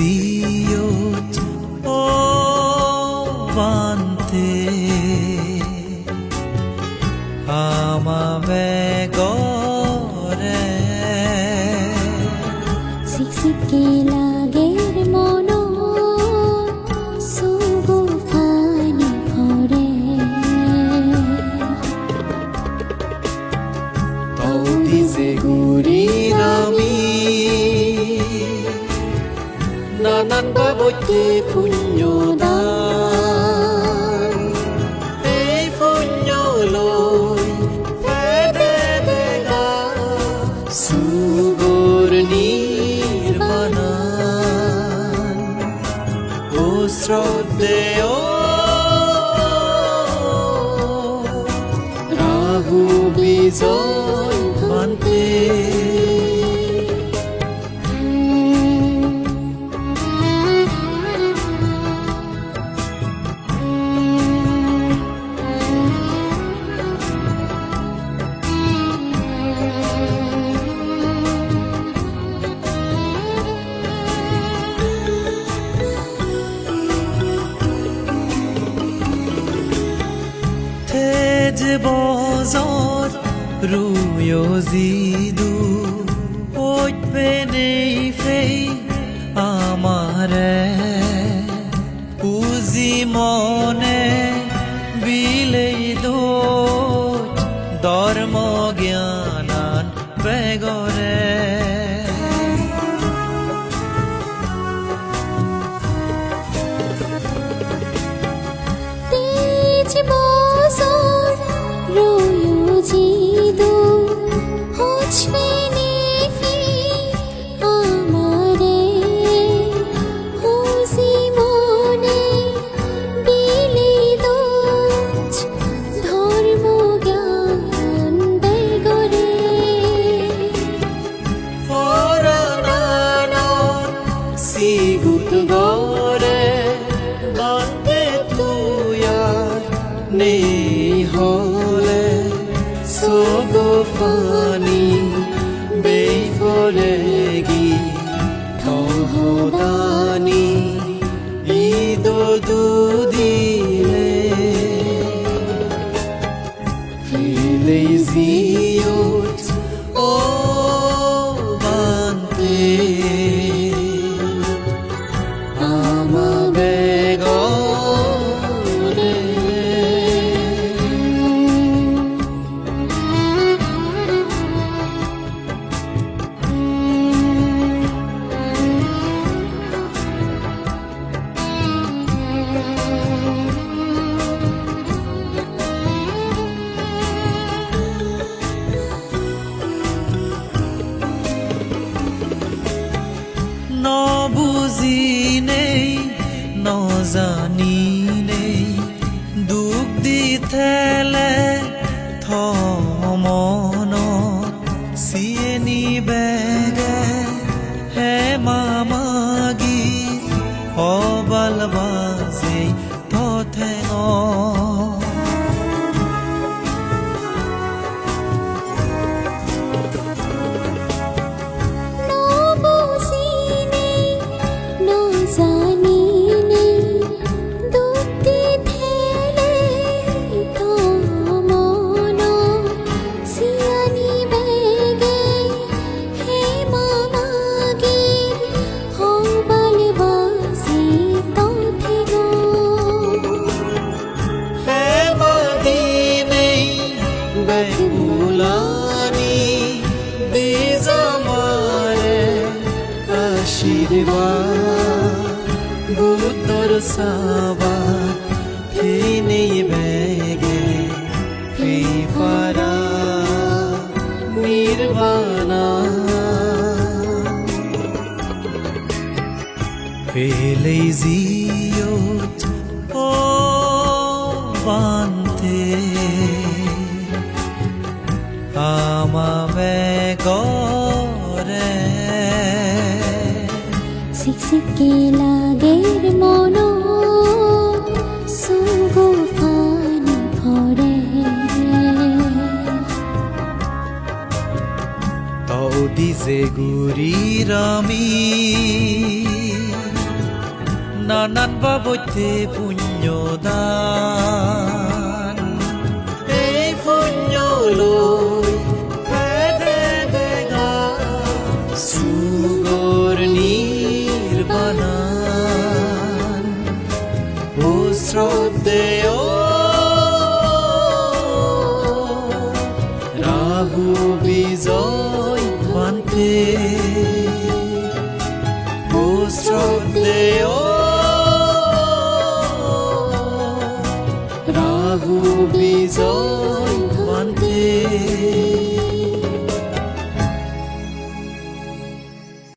Peleziyot o vante amame gore Siksike lager mono sugo pani phore Taudi se guri rami nanan babote punyo dan ei punyo loy pede dega sugur nirvanan o srodeo rahu bijoy bante Tej bozor ruyo zidu Oy penei fei amare Uzi mone bilei dot Dharma gyanan begore tej bozor royo jidu hochbe ne fi amare hozi mone bili doch dharmo gyan begore Foranana sigut gore bante tuyar nei hole sogo fani bei foregi tohodani ido dudile Peleziyot o vante amame gore নবুঝি নেই নজানি নেই দুখ দি থেলে থমন সিয়েনি বেগে হে মামাগি হবাল বাজে থথেঙ জানি নেই দুটি থেলে তো মন সিয়ানি বেগে হে মামাগি হবাল বাসি তথে গো হে মদিনেই বেগুলানি দিজামারে আশীর্বাদ বুদ্ধর সাবা তিনি বেগে ফিফারা Nirbana Peleziyot o vante amame gore Siksike lager mono sugo pani phore Taudi se guri rami নানান বাবৈতে পুণ্যদান এই পুণ্য লৈ ভেদে বেগা সুগর নির্বাণান ও শ্রদ্ধেয় রাহু বিজয় ভান্তে ও শ্রদ্ধেয় রাহু বিজয় ভান্তে